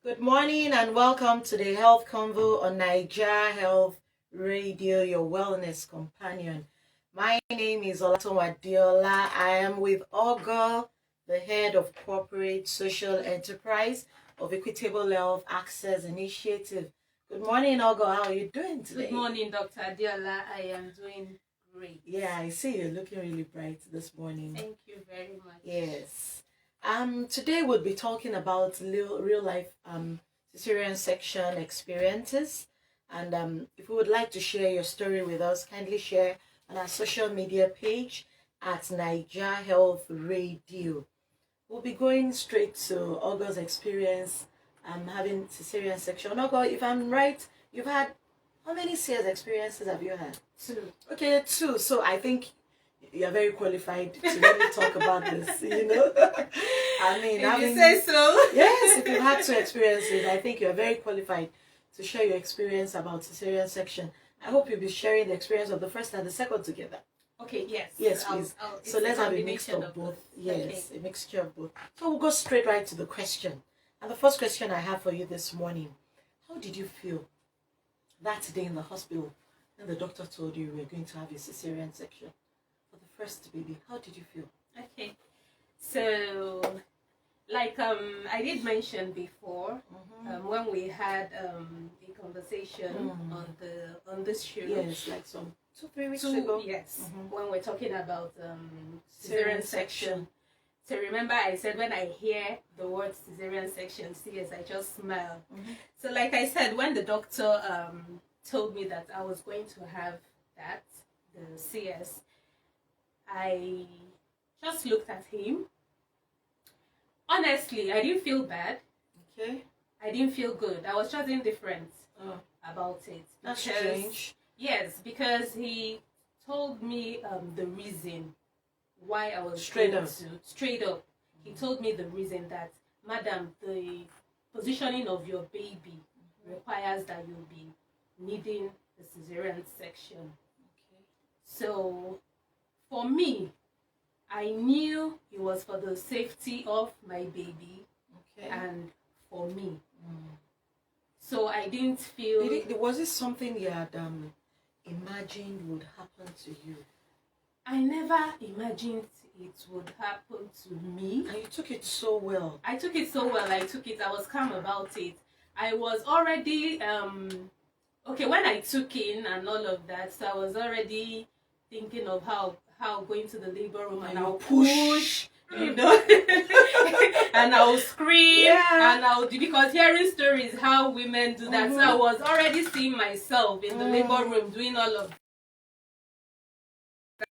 Good morning and welcome to the Health Convo on Naija Health Radio, your wellness companion. My name is Olatunwa Diola. I am with Ogo, the head of corporate social enterprise of Equitable Health Access Initiative. Good morning, Ogo. How are you doing today? Good morning, Dr. Adiola. I am doing great. Yeah, I see you're looking really bright this morning. Thank you very much. Yes. Today we'll be talking about real life Caesarean section experiences. And if you would like to share your story with us, kindly share on our social media page at Naija Health Radio. We'll be going straight to Ogo's experience having Caesarean section. Ogo, if I'm right, you've had how many CS experiences have you had? 2. Okay, 2. So I think you're very qualified to really talk about this, I mean, if you say so. Yes, if you've had 2 experiences, I think you're very qualified to share your experience about Caesarean section. I hope you'll be sharing the experience of the first and the second together. Okay, yes. Yes, please. So let's have a mixture of both. Yes, okay. A mixture of both. So we'll go straight right to the question. And the first question I have for you this morning, how did you feel that day in the hospital when the doctor told you we were going to have a Caesarean section for the first baby? How did you feel? Okay. So, like I did mention before, when we had a conversation on this show. Yes, like some 2-3 weeks ago. Yes, when we're talking about Caesarean section. So remember I said when I hear the word Caesarean section, CS, I just smile. So like I said, when the doctor told me that I was going to have that, the CS, I just looked at him. Honestly, I didn't feel bad. Okay. I didn't feel good. I was just indifferent about it. That's strange. Yes, because he told me the reason why I was straight up. He told me the reason that, Madam, the positioning of your baby requires that you'll be needing the Caesarean section. Okay. So, for me, I knew it was for the safety of my baby and for me. So I didn't feel... Was it something you had imagined would happen to you? I never imagined it would happen to me. And you took it so well. I took it so well. I was calm about it. I was already... okay, when I took in and all of that, so I was already thinking of how going to the labor room and I'll push, and I'll scream, and I'll do, because hearing stories how women do that. So I was already seeing myself in the labor room doing all of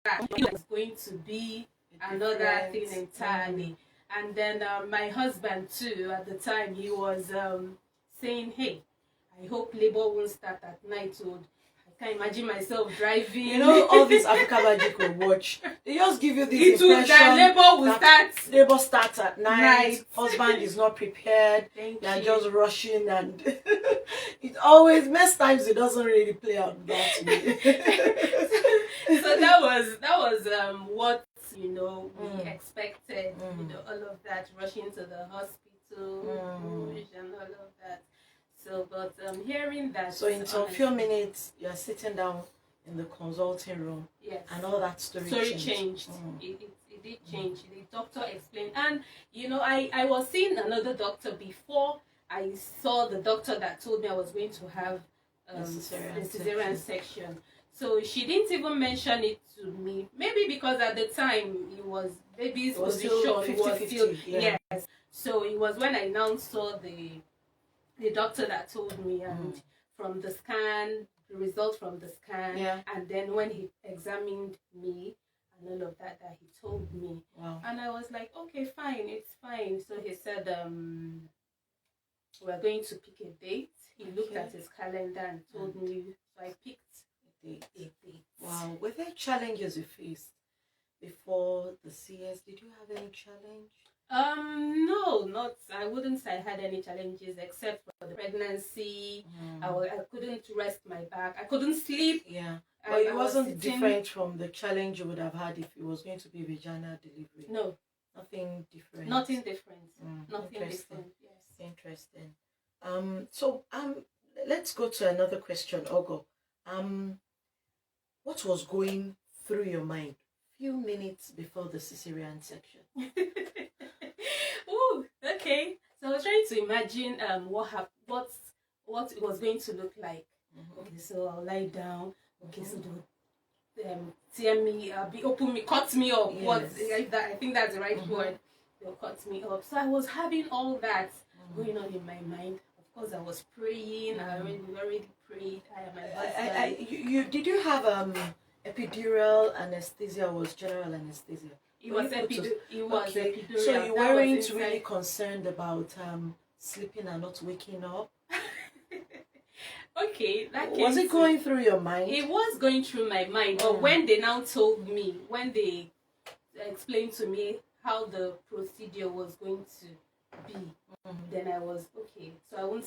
that. It was going to be another thing entirely. And then my husband too, at the time, he was saying, hey, I hope labor won't start at night. I can't imagine myself driving. All this Africa Magic will watch. They just give you this impression that labor starts at night. Husband is not prepared. They're just rushing, and it always most times it doesn't really play out that way. So that was what we expected. All of that, rushing to the hospital, push and all of that. So, but hearing that... So in some few minutes, you're sitting down in the consulting room. Yes. And all that story changed. It did change. The doctor explained. And, I was seeing another doctor before I saw the doctor that told me I was going to have the Caesarean section. So she didn't even mention it to me. Maybe because at the time, baby's position was still... Yes. So it was when I now saw the doctor that told me, and from the scan, the result from the scan, and then when he examined me and all of that he told me. Wow. And I was like, okay, fine, it's fine. So he said, we're going to pick a date. He looked at his calendar and told me, so I picked a date. Wow. Were there challenges you faced before the CS? Did you have any challenge? No, not. I wouldn't say I had any challenges except for the pregnancy. I couldn't rest my back. I couldn't sleep. Yeah. But it wasn't different from the challenge you would have had if it was going to be vaginal delivery. No. Nothing different. Nothing different. Nothing Interesting. different. Yes. Interesting. Let's go to another question, Ogo. What was going through your mind few minutes before the Caesarean section? Ooh, okay. So I was trying to imagine what it was going to look like. Okay, so I'll lie down. Okay, so they'll tear me, open me, cut me up. Yes. What I think that's the right word. They'll cut me up. So I was having all that going on in my mind. Of course, I was praying. I already prayed. I am my husband. Did you have epidural anesthesia or was general anesthesia? It was epidural. So you weren't really concerned about sleeping and not waking up? Okay, was it going through your mind? It was going through my mind, but when they now told me, when they explained to me how the procedure was going to be, then I was okay. So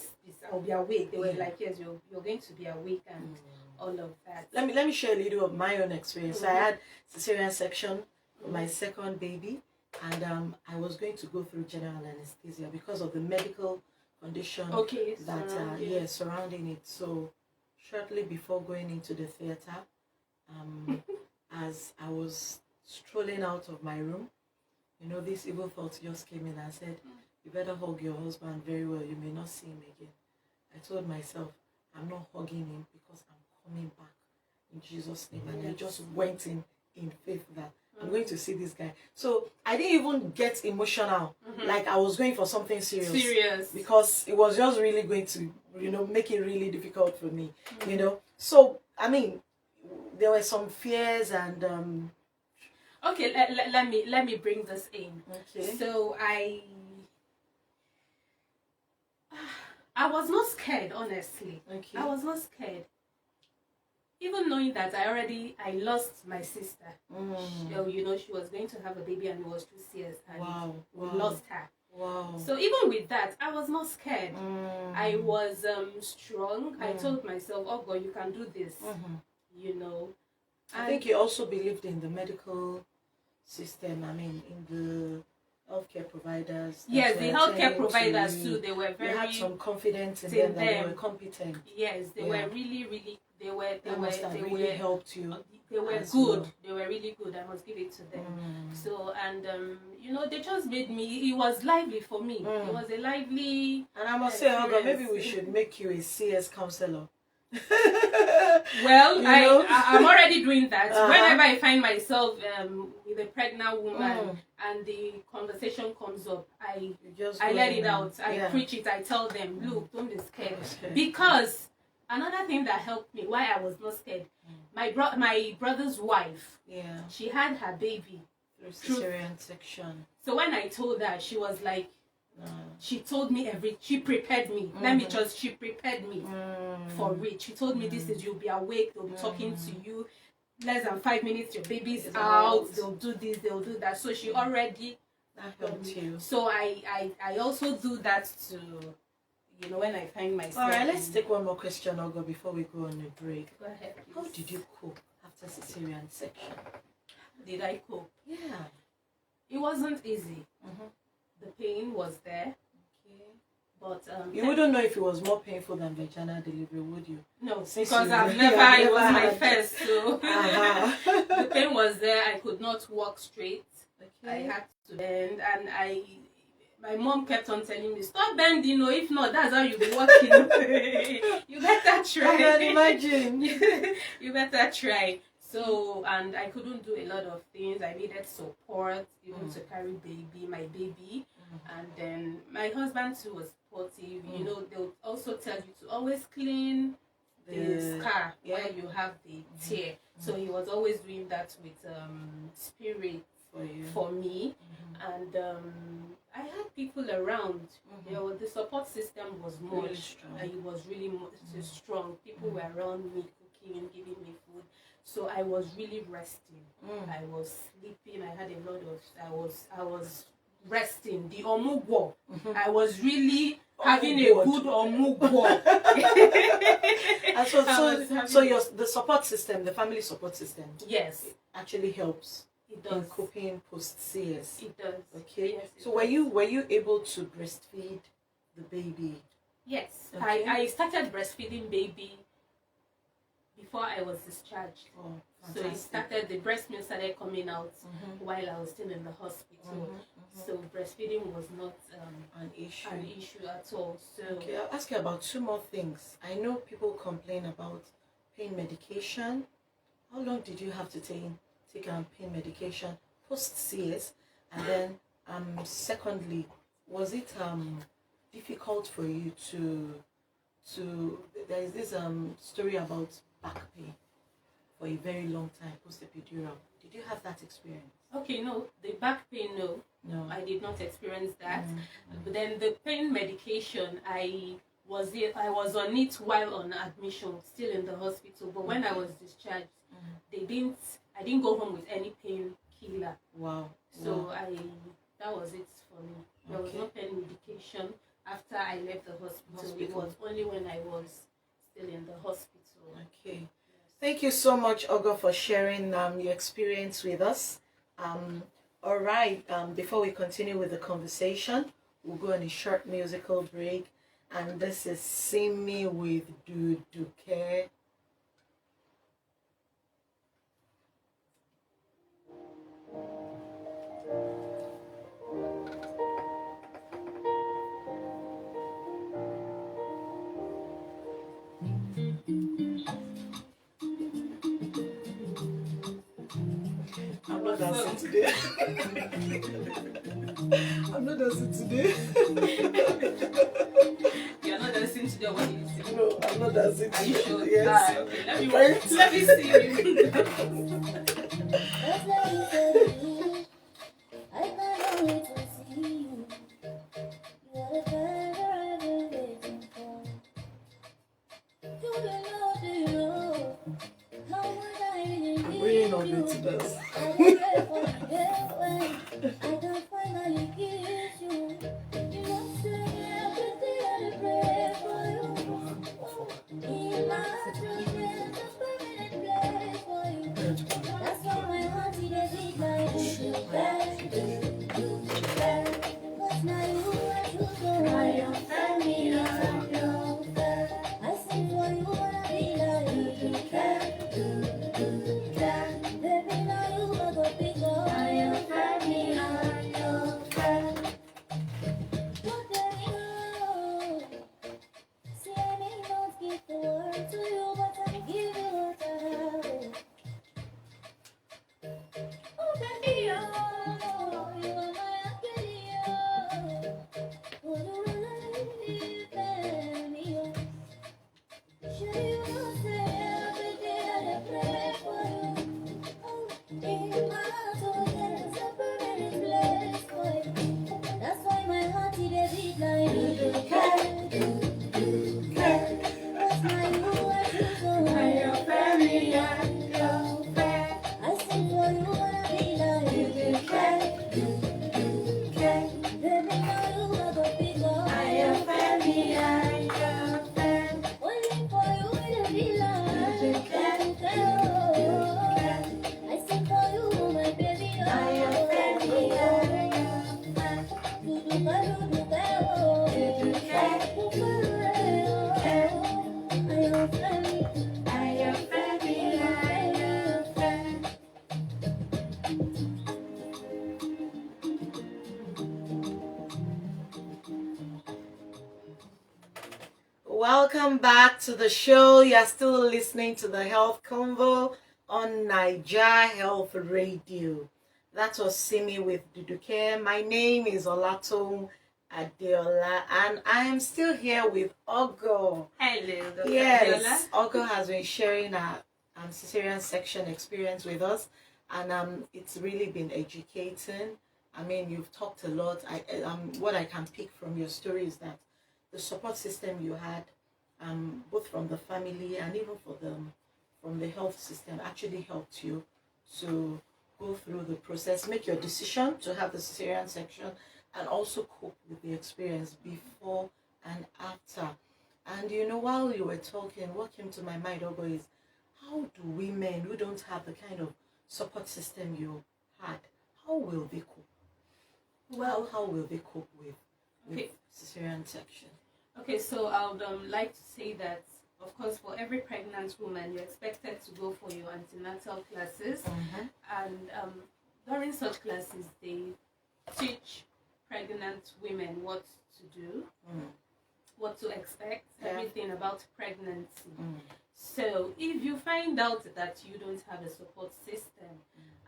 I'll be awake. They were like, yes, you're going to be awake and all of that. Let me share a little of my own experience. I had Caesarean section for my second baby, and I was going to go through general anesthesia because of the medical condition surrounding it. So shortly before going into the theater, as I was strolling out of my room, this evil thought just came in and said, you better hug your husband very well, you may not see him again. I told myself, I'm not hugging him because I'm coming back in Jesus' name. And I just went in faith that I'm going to see this guy. So I didn't even get emotional, like I was going for something serious. Because it was just really going to, make it really difficult for me, So, I mean, there were some fears and... Okay, let me bring this in. Okay. So I was not scared, honestly. Okay. I was not scared. Even knowing that I lost my sister. She was going to have a baby and it was 2 years and we lost her. Wow. So even with that, I was not scared. I was strong. I told myself, oh God, you can do this. I think you also believed in the medical system. I mean, in the healthcare providers. Yes, the healthcare providers too. They were very. You had some confidence in them that they were competent. Yes, they were really. They really helped you. They were good. Well. They were really good. I must give it to them. So and they just made me. It was lively for me. It was a lively. And I must say, Olga, maybe we should make you a CS counselor. Well, I'm already doing that. Whenever I find myself with a pregnant woman and the conversation comes up, I let it out. I preach it. I tell them, look, don't be scared. Because another thing that helped me, why I was not scared, my brother's wife, she had her baby through Caesarean section. So when I told her, she was like, she told me she prepared me. She prepared me for it. She told me this is, you'll be awake, they'll be talking to you. Less than 5 minutes, your baby's out, they'll do this, they'll do that. So she already helped you. So I also do that to, when I find myself. Alright, let's take one more question, Ogo, before we go on a break. Go ahead, please. How did you cope after Caesarean section? Did I cope? Yeah. It wasn't easy. The pain was there. Okay. But you wouldn't know if it was more painful than vaginal delivery, would you? No, because I've never, it was my first, so the pain was there. I could not walk straight. Okay. I had to bend, and my mom kept on telling me, stop bending, if not, that's how you'll be walking. You better try. I can imagine. You better try. So, and I couldn't do a lot of things. I needed support, even to carry my baby. And then my husband too was supportive. They'll also tell you to always clean the scar where you have the tear. So he was always doing that with spirit for me. And I had people around. The support system was really strong. It was really strong. People were around me, cooking and giving me food. So I was really resting. I was sleeping. I had a lot of. I was resting. The omugwo. I was really having a good omugwo. The support system, the family support system, yes, actually helps. It does. In coping post-CS. It does. Okay. Yes, so were you able to breastfeed the baby? Yes, Okay. I started breastfeeding baby before I was discharged. Oh, so it started, the breast milk started coming out while I was still in the hospital. So breastfeeding was not an issue at all. So okay, I'll ask you about two more things. I know people complain about pain medication. How long did you have to take pain medication post CS? And then secondly, was it difficult for you to there is this story about back pain for a very long time post epidural. Did you have that experience? Okay, no, the back pain, no, I did not experience that. But then the pain medication, I was on it while on admission, still in the hospital. But when I was discharged, I didn't go home with any painkiller. Wow. So that was it for me. There was no pain medication after I left the hospital. It was only when I was still in the hospital. Okay. Yes. Thank you so much, Ogo, for sharing your experience with us. All right. Before we continue with the conversation, we'll go on a short musical break. And this is See Me with Duduke. I'm not dancing today. I'm not dancing today. You're not dancing today, what did you say? No, I'm not dancing today. Are you sure? Yes. Okay. Let me see you. I can't wait to see you. You are the better I've been waiting for. Do you know how much I really need Really not you? good to dance. I will pray for the day when I can finally kiss you. You know, say every day I pray for you. In my children, a permanent place for you. That's why my heart is a bit like you. Cause now you are too good. I am family, I'm your friend. I sing for you wanna be like you. Baby, now you are the big girl. I am family, I'm your friend. What the hell? See, I may not give the word to you, but I give you what I have. Oh, baby, oh, you are my angel. Would you believe in me? Should you not say every day I pray for you? Oh, in my heart, there's a permanent place for you. That's why my heart is a beat like you care. Cause now you are too good. I am family, I'm your friend. I sing for you wanna be like you care. Baby, now you are the big girl. I am family, I'm your friend. Only for you wanna be like you care. I sing for you, my baby. I am family, I'm your friend. Welcome back to the show. You're still listening to the Health Convo on Naija Health Radio. That was Simi with Duduke. My name is Olatom Adeola, and I am still here with Ogo. Hello, Dr. Yes, Adeola. Ogo has been sharing her Caeserean Section experience with us, and it's really been educating. I mean, you've talked a lot. What I can pick from your story is that the support system you had, both from the family and even from the health system, actually helped you to go through the process, make your decision to have the Caesarean section, and also cope with the experience before and after. And you know, while you were talking, what came to my mind, Ogo, is how do women who don't have the kind of support system you had, how will they cope? Well, how will they cope with Caesarean section? Okay, so I would like to say that, of course, for every pregnant woman, you're expected to go for your antenatal classes. And during such classes, they teach pregnant women what to do, what to expect, everything about pregnancy. So if you find out that you don't have a support system,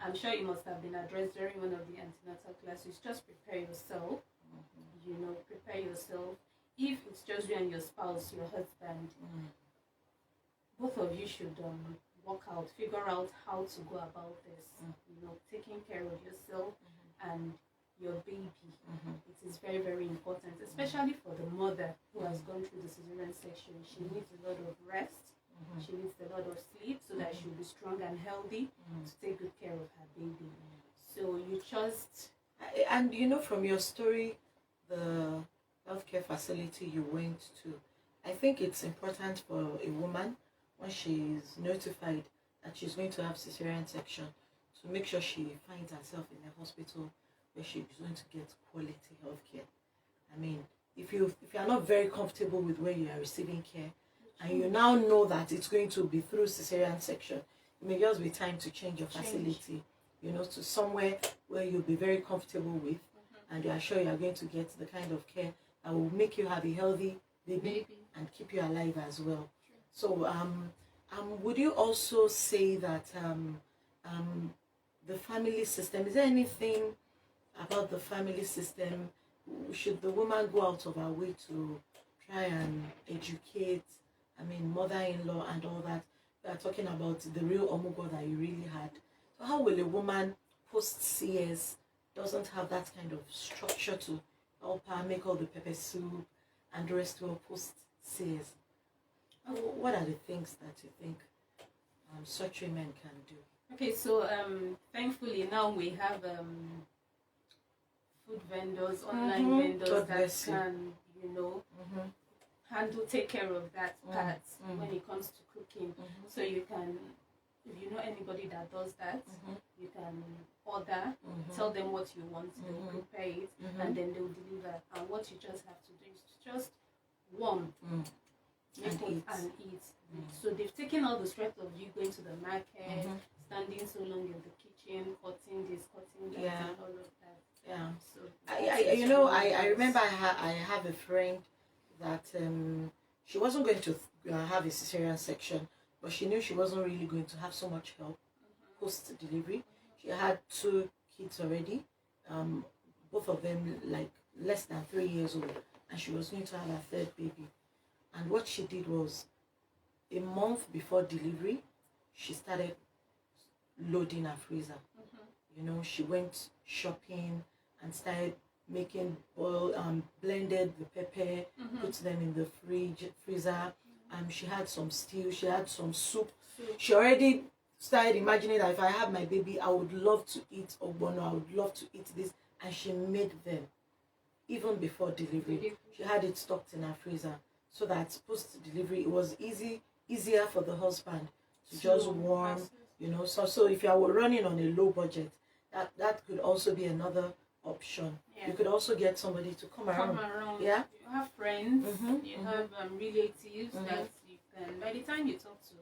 I'm sure it must have been addressed during one of the antenatal classes. Just prepare yourself, prepare yourself. If it's just you and your spouse, your husband, both of you should work out, figure out how to go about this, taking care of yourself and your baby. It is very, very important, especially for the mother who has gone through the cesarean section. She needs a lot of rest. She needs a lot of sleep so that she'll be strong and healthy to take good care of her baby. So you just... And from your story, the healthcare facility you went to, I think it's important for a woman, when she is notified that she's going to have cesarean section, to make sure she finds herself in a hospital where she's going to get quality healthcare. I mean, if you're not very comfortable with where you are receiving care, and you now know that it's going to be through cesarean section, it may just be time to change your facility, to somewhere where you'll be very comfortable with, and you are sure you are going to get the kind of care that will make you have a healthy baby and keep you alive as well. So, would you also say that the family system, is there anything about the family system? Should the woman go out of her way to try and educate, mother-in-law and all that? We are talking about the real omugo that you really had. So how will a woman post-CS doesn't have that kind of structure to help her make all the pepper soup and the rest well post-CS? What are the things that you think such women can do? Okay, so thankfully now we have food vendors, online vendors that can, take care of that part when it comes to cooking. So you can, if you know anybody that does that, you can order, tell them what you want, they'll prepare it, and then they'll deliver. And what you just have to do is just warm. And eat. So they've taken all the stress of you going to the market, standing so long in the kitchen, cutting this, cutting that, and all of that. Yeah. So I remember I have a friend that she wasn't going to have a cesarean section, but she knew she wasn't really going to have so much help post delivery. She had 2 kids already, both of them like less than 3 years old, and she was going to have her 3rd baby. And what she did was, a month before delivery, she started loading her freezer. She went shopping and started making blended the pepper, put them in the freezer. She had some stew, she had some soup. She already started imagining that if I have my baby, I would love to eat ogbono, I would love to eat this. And she made them even before delivery. She had it stocked in her freezer, so that post-delivery, it was easier for the husband to just warm, So if you are running on a low budget, that could also be another option. Yeah. You could also get somebody to come around. Yeah. You have friends, you have relatives that you can, by the time you talk to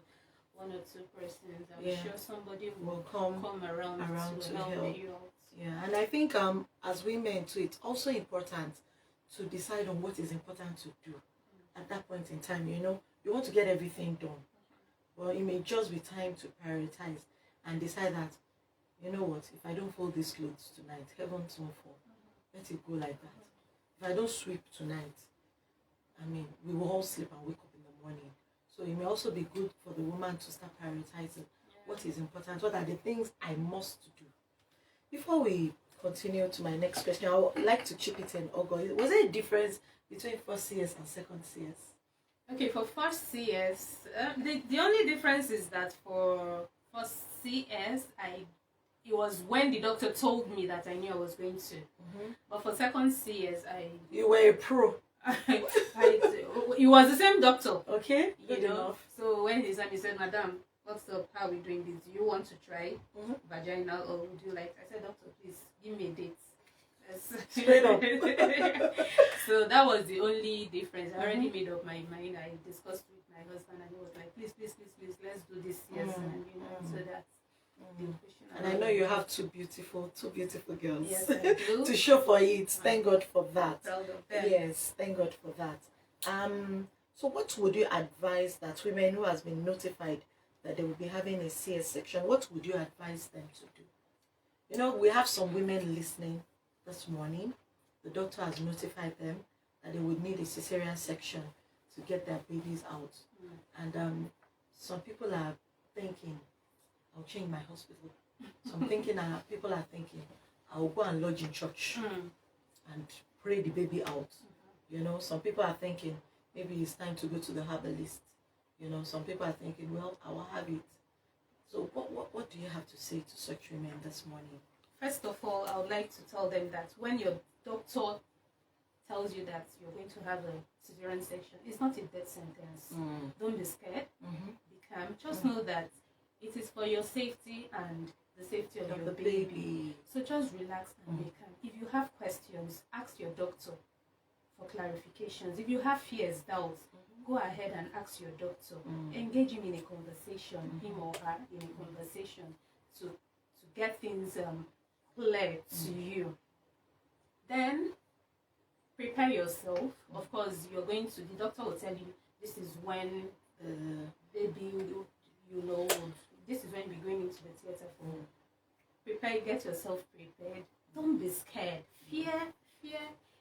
1 or 2 persons, I'm sure somebody will come around to help you out. Yeah, and I think as women too, it's also important to decide on what is important to do at that point in time. You want to get everything done, but it may just be time to prioritize and decide that, you know what, if I don't fold these clothes tonight, heavens won't fall. Let it go like that. If I don't sweep tonight, we will all sleep and wake up in the morning. So it may also be good for the woman to start prioritizing what is important, what are the things I must do. Before we continue to my next question, I would like to chip it in, Ogo. Was there a difference between first CS and second CS? Okay, for first CS, the only difference is that for first CS, it was when the doctor told me that I knew I was going to. But for second CS, You were a pro. It was the same doctor. Okay, good enough. So when he said, Madam, what's up? How are we doing this? Do you want to try vaginal, or would you like? I said, Doctor, please give me a date. Straight up. So that was the only difference. I already made up my mind. I discussed with my husband, and he was like, please, let's do this, yes, and so that's the question. And I know you have two beautiful girls. Yes, I do. To show for it. Thank God for that. Proud of them. Yes, thank God for that. So what would you advise that women who has been notified that they will be having a CS section, what would you advise them to do? You know, we have some women listening this morning. The doctor has notified them that they would need a cesarean section to get their babies out. And some people are thinking, I'll change my hospital. People are thinking, I'll go and lodge in church and pray the baby out. You know, some people are thinking, maybe it's time to go to the herbalist. You know, some people are thinking, well, I will have it. So what do you have to say to such women this morning? First of all, I would like to tell them that when your doctor tells you that you're going to have a cesarean section, it's not a death sentence. Don't be scared. Be calm. Just know that it is for your safety and the safety of your baby. So just relax and be calm. If you have questions, ask your doctor for clarifications. If you have fears, doubts, go ahead and ask your doctor. Engage him in a conversation, him or her in a conversation to get things clear to you. Then prepare yourself. Of course, the doctor will tell you this is when the baby, this is when you're going into the theater for. Prepare, get yourself prepared. Don't be scared. Fear.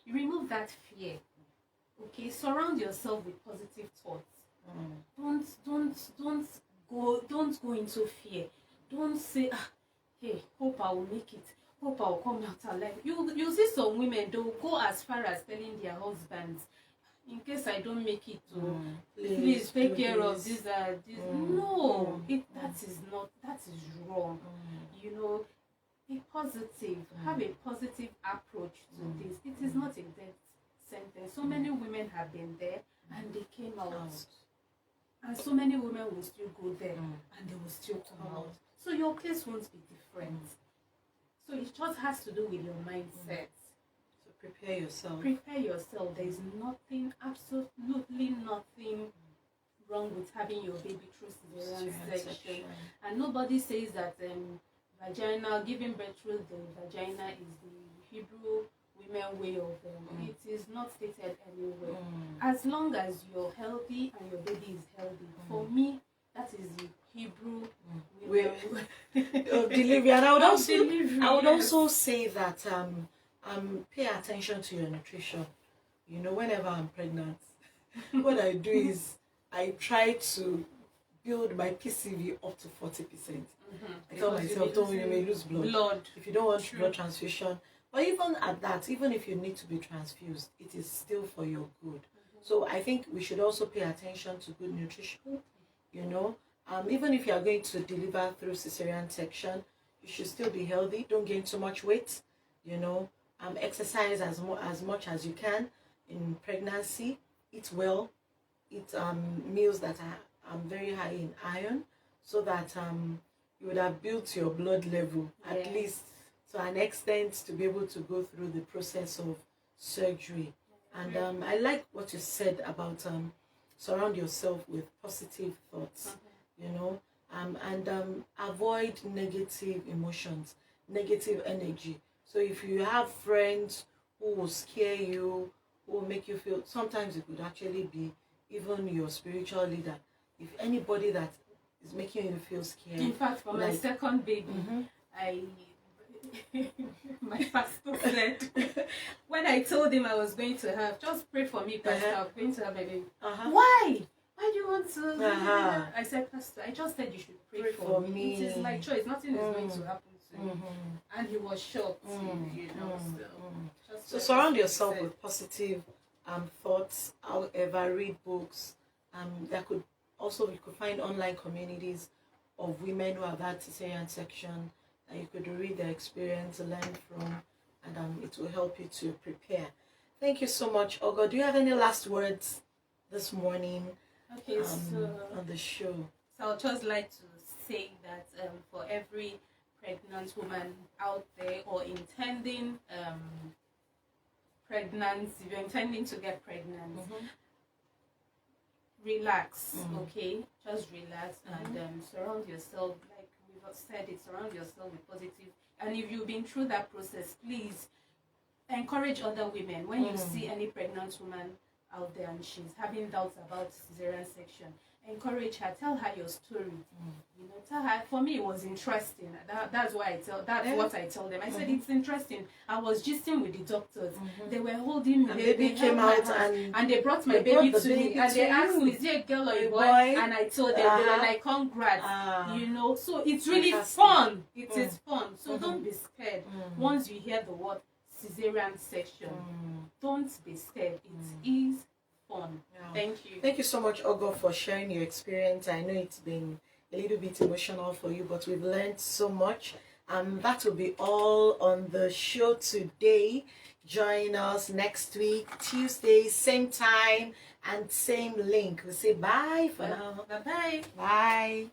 You remove that fear. Okay, surround yourself with positive thoughts. Don't go into fear. Don't say, hey, hope I will make it. Hope I will come out alive. You see some women, they'll go as far as telling their husbands, in case I don't make it, please take care of this. No, that is wrong. You know, be positive. Have a positive approach to this. It is not a death sentence. So many women have been there and they came out. And so many women will still go there and they will still come out. So your case won't be different. So it just has to do with your mindset. So prepare yourself. Prepare yourself. There is nothing, absolutely nothing wrong with having your baby through cesarean section. And nobody says that giving birth through the vagina is the Hebrew women way of it is not stated anywhere. As long as you're healthy and your baby is healthy, for me, that is the Hebrew way of delivery. And I would also say that pay attention to your nutrition. You know, whenever I'm pregnant, what I do is I try to build my PCV up to 40%. I tell myself, you may lose blood. If you don't want blood transfusion. But even at that, even if you need to be transfused, it is still for your good. So I think we should also pay attention to good nutrition. You know, even if you are going to deliver through cesarean section, you should still be healthy. Don't gain too much weight. You know, exercise as much as you can in pregnancy. Eat well. Eat meals that are very high in iron, so that you would have built your blood level at least to an extent to be able to go through the process of surgery. And I like what you said about surround yourself with positive thoughts, you know, and avoid negative emotions, negative energy. So if you have friends who will scare you, who will make you feel, sometimes it could actually be even your spiritual leader. If anybody that is making you feel scared. In fact, for my second baby, my pastor said, when I told him I was going to have, just pray for me, Pastor, I'm going to have my baby. Why? Why do you want to? I said, Pastor, I just said you should pray for me. It is my choice. Nothing is going to happen to me. And he was shocked. You know, so surround yourself with positive thoughts. However, read books. You could find online communities of women who have had cesarean section that you could read their experience, learn from, and it will help you to prepare. Thank you so much, Ogo. Do you have any last words this morning? So on the show? So I'd just like to say that for every pregnant woman out there or intending pregnancy, if you're intending to get pregnant, relax, okay? Just relax and surround yourself, like we've said it, surround yourself with positive. And if you've been through that process, please encourage other women. When you see any pregnant woman out there and she's having doubts about cesarean section, encourage her, tell her your story. You know, tell her. For me, it was interesting. That's why what I tell them. I said it's interesting. I was gisting with the doctors. They were holding me. And They came out and they brought my baby to me. And they asked me, is it a girl or a boy? And I told them. They were like, congrats. You know, so it's really fun. It is fun. So don't be scared. Once you hear the word cesarean section, don't be scared. It is fun. Thank you. Thank you so much, Ogo, for sharing your experience. I know it's been a little bit emotional for you, but we've learned so much. That will be all on the show today. Join us next week, Tuesday, same time and same link. We'll say bye for now. Bye-bye. Bye.